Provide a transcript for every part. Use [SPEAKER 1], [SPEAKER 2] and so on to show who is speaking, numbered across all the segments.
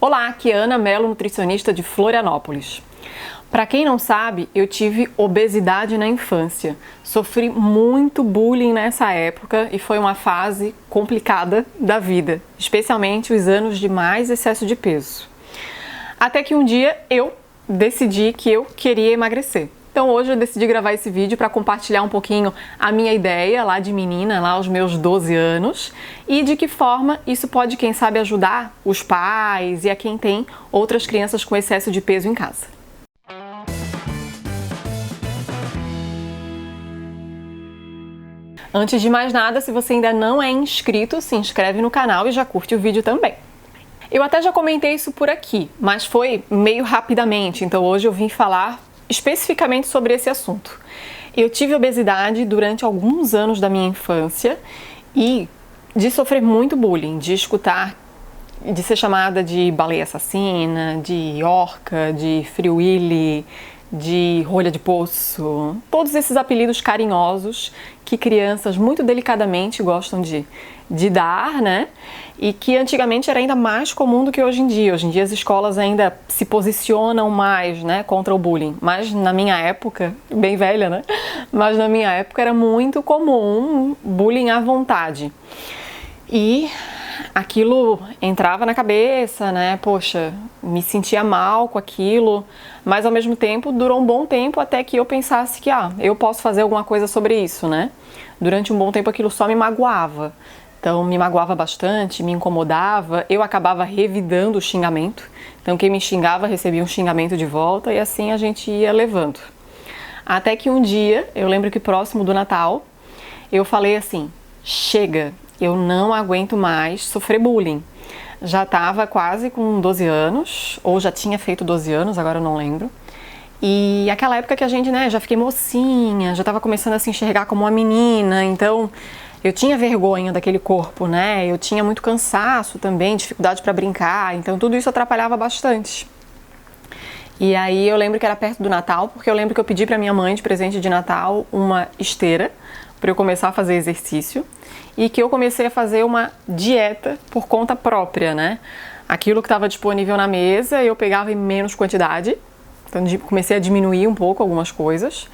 [SPEAKER 1] Olá, aqui é Ana Mello, nutricionista de Florianópolis. Para quem não sabe, eu tive obesidade na infância. Sofri muito bullying nessa época e foi uma fase complicada da vida, especialmente os anos de mais excesso de peso. Até que um dia eu decidi que eu queria emagrecer. Então hoje eu decidi gravar esse vídeo para compartilhar um pouquinho a minha ideia lá de menina, lá aos meus 12 anos, e de que forma isso pode, quem sabe, ajudar os pais e a quem tem outras crianças com excesso de peso em casa. Antes de mais nada, se você ainda não é inscrito, se inscreve no canal e já curte o vídeo também. Eu até já comentei isso por aqui, mas foi meio rapidamente, então hoje eu vim falar especificamente sobre esse assunto. Eu tive obesidade durante alguns anos da minha infância e de sofrer muito bullying, de escutar, de ser chamada de baleia assassina, de orca, de Free Willy, de rolha de poço, todos esses apelidos carinhosos que crianças muito delicadamente gostam de dar, né? E que antigamente era ainda mais comum do que hoje em dia. Hoje em dia as escolas ainda se posicionam mais, né, contra o bullying. Mas na minha época, bem velha, né? Mas na minha época era muito comum bullying à vontade. E aquilo entrava na cabeça, né? Poxa, me sentia mal com aquilo, mas ao mesmo tempo durou um bom tempo até que eu pensasse que eu posso fazer alguma coisa sobre isso, né? Durante um bom tempo aquilo só me magoava. Então me magoava bastante, me incomodava, eu acabava revidando o xingamento. Então quem me xingava recebia um xingamento de volta e assim a gente ia levando. Até que um dia, eu lembro que próximo do Natal, eu falei assim: chega, eu não aguento mais sofrer bullying. Já estava quase com 12 anos, ou já tinha feito 12 anos, agora eu não lembro. E aquela época que a gente, né, já fiquei mocinha, já estava começando a se enxergar como uma menina, então eu tinha vergonha daquele corpo, né? Eu tinha muito cansaço também, dificuldade para brincar, então tudo isso atrapalhava bastante. E aí eu lembro que era perto do Natal, porque eu lembro que eu pedi para minha mãe de presente de Natal uma esteira para eu começar a fazer exercício e que eu comecei a fazer uma dieta por conta própria, né? Aquilo que estava disponível na mesa eu pegava em menos quantidade, então comecei a diminuir um pouco algumas coisas,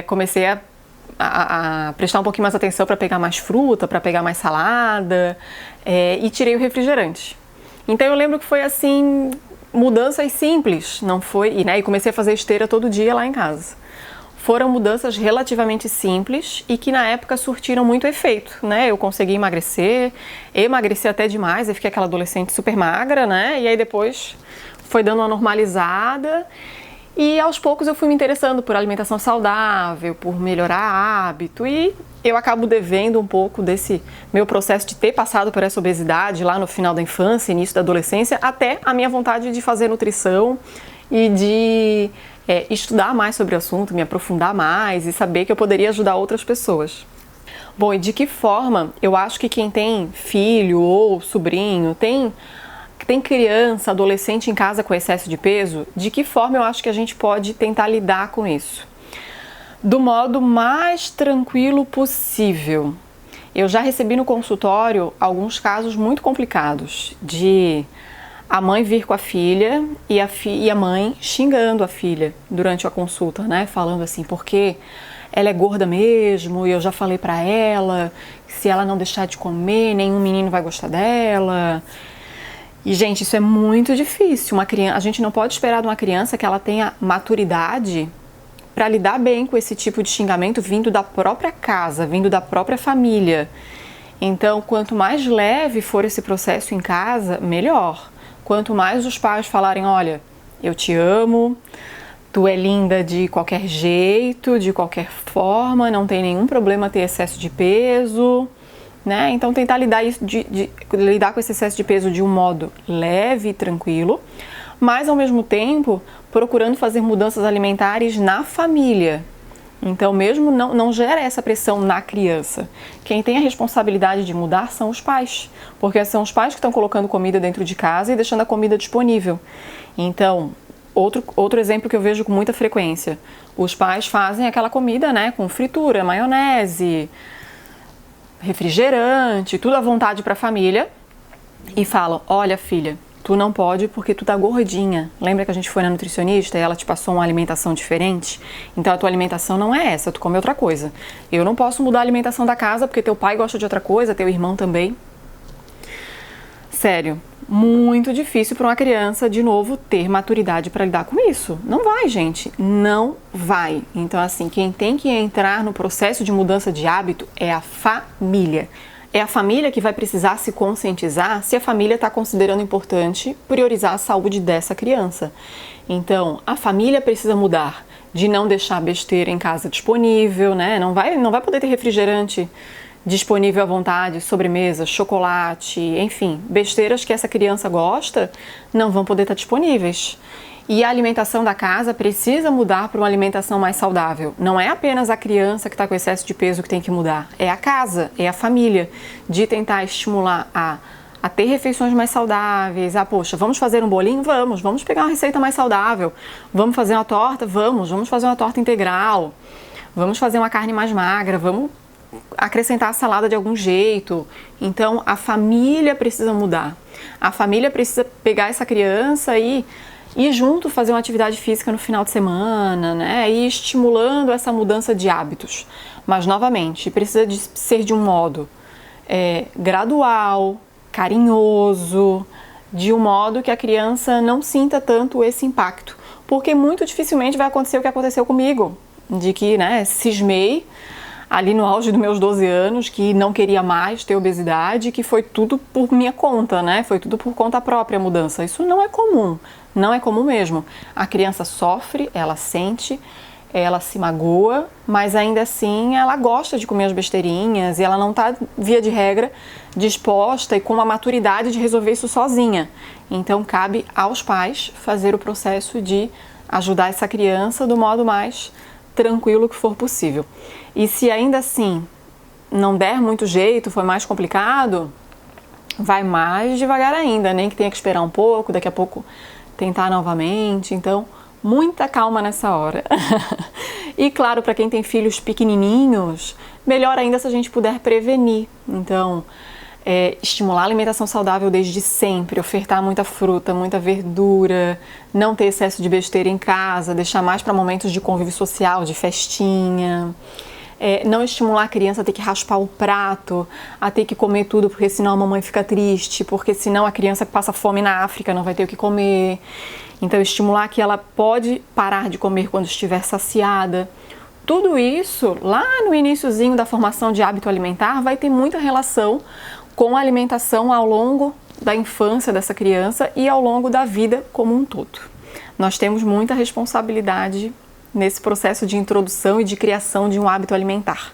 [SPEAKER 1] comecei a prestar um pouquinho mais atenção para pegar mais fruta, para pegar mais salada, e tirei o refrigerante. Então eu lembro que foi assim, mudanças simples, não foi, e comecei a fazer esteira todo dia lá em casa. Foram mudanças relativamente simples e que na época surtiram muito efeito, né? Eu consegui emagreci até demais, eu fiquei aquela adolescente super magra, né? E aí depois foi dando uma normalizada e aos poucos eu fui me interessando por alimentação saudável, por melhorar hábito e eu acabo devendo um pouco desse meu processo de ter passado por essa obesidade lá no final da infância, início da adolescência, até a minha vontade de fazer nutrição e de estudar mais sobre o assunto, me aprofundar mais e saber que eu poderia ajudar outras pessoas. Bom, e de que forma eu acho que quem tem filho ou sobrinho, tem criança, adolescente em casa com excesso de peso, de que forma eu acho que a gente pode tentar lidar com isso? Do modo mais tranquilo possível. Eu já recebi no consultório alguns casos muito complicados de a mãe vir com a filha e a mãe xingando a filha durante a consulta, né? Falando assim, porque ela é gorda mesmo e eu já falei pra ela que se ela não deixar de comer, nenhum menino vai gostar dela. E, gente, isso é muito difícil. A gente não pode esperar de uma criança que ela tenha maturidade para lidar bem com esse tipo de xingamento vindo da própria casa, vindo da própria família. Então, quanto mais leve for esse processo em casa, melhor. Quanto mais os pais falarem, olha, eu te amo, tu é linda de qualquer jeito, de qualquer forma, não tem nenhum problema ter excesso de peso, né? Então tentar lidar com esse excesso de peso de um modo leve e tranquilo, mas ao mesmo tempo procurando fazer mudanças alimentares na família. Então mesmo não gera essa pressão na criança. Quem tem a responsabilidade de mudar são os pais, porque são os pais que estão colocando comida dentro de casa e deixando a comida disponível. Então, outro exemplo que eu vejo com muita frequência, os pais fazem aquela comida, né, com fritura, maionese, refrigerante, tudo à vontade para a família e falam, olha filha, tu não pode porque tu tá gordinha. Lembra que a gente foi na nutricionista e ela te passou uma alimentação diferente? Então a tua alimentação não é essa, tu come outra coisa. Eu não posso mudar a alimentação da casa porque teu pai gosta de outra coisa, teu irmão também. Sério, muito difícil para uma criança, de novo, ter maturidade para lidar com isso. Não vai, gente, não vai. Então, assim, quem tem que entrar no processo de mudança de hábito é a família. É a família que vai precisar se conscientizar se a família está considerando importante priorizar a saúde dessa criança. Então, a família precisa mudar de não deixar besteira em casa disponível, né? Não vai poder ter refrigerante disponível à vontade, sobremesa, chocolate, enfim, besteiras que essa criança gosta não vão poder estar disponíveis. E a alimentação da casa precisa mudar para uma alimentação mais saudável. Não é apenas a criança que está com excesso de peso que tem que mudar, é a casa, é a família, de tentar estimular a ter refeições mais saudáveis. Poxa, vamos fazer um bolinho? Vamos pegar uma receita mais saudável. Vamos fazer uma torta? Vamos fazer uma torta integral. Vamos fazer uma carne mais magra, vamos acrescentar a salada de algum jeito. Então a família precisa mudar. A família precisa pegar essa criança e junto fazer uma atividade física no final de semana, né? E estimulando essa mudança de hábitos. Mas novamente, precisa ser de um modo gradual, carinhoso, de um modo que a criança não sinta tanto esse impacto. Porque muito dificilmente vai acontecer o que aconteceu comigo, de que, né, cismei ali no auge dos meus 12 anos, que não queria mais ter obesidade, que foi tudo por minha conta, né? Foi tudo por conta própria a mudança. Isso não é comum, não é comum mesmo. A criança sofre, ela sente, ela se magoa, mas ainda assim ela gosta de comer as besteirinhas e ela não está, via de regra, disposta e com a maturidade de resolver isso sozinha. Então cabe aos pais fazer o processo de ajudar essa criança do modo mais tranquilo que for possível. E se ainda assim não der muito jeito, foi mais complicado, vai mais devagar ainda, nem que tenha que esperar um pouco, daqui a pouco tentar novamente. Então, muita calma nessa hora. E claro, para quem tem filhos pequenininhos, melhor ainda se a gente puder prevenir. Então, estimular a alimentação saudável desde sempre, ofertar muita fruta, muita verdura, não ter excesso de besteira em casa, deixar mais para momentos de convívio social, de festinha. Não estimular a criança a ter que raspar o prato, a ter que comer tudo, porque senão a mamãe fica triste, porque senão a criança que passa fome na África não vai ter o que comer. Então, estimular que ela pode parar de comer quando estiver saciada. Tudo isso, lá no iniciozinho da formação de hábito alimentar, vai ter muita relação com a alimentação ao longo da infância dessa criança e ao longo da vida como um todo. Nós temos muita responsabilidade nesse processo de introdução e de criação de um hábito alimentar.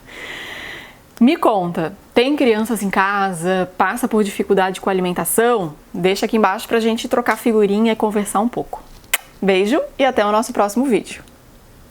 [SPEAKER 1] Me conta, tem crianças em casa, passa por dificuldade com a alimentação? Deixa aqui embaixo pra gente trocar figurinha e conversar um pouco. Beijo e até o nosso próximo vídeo.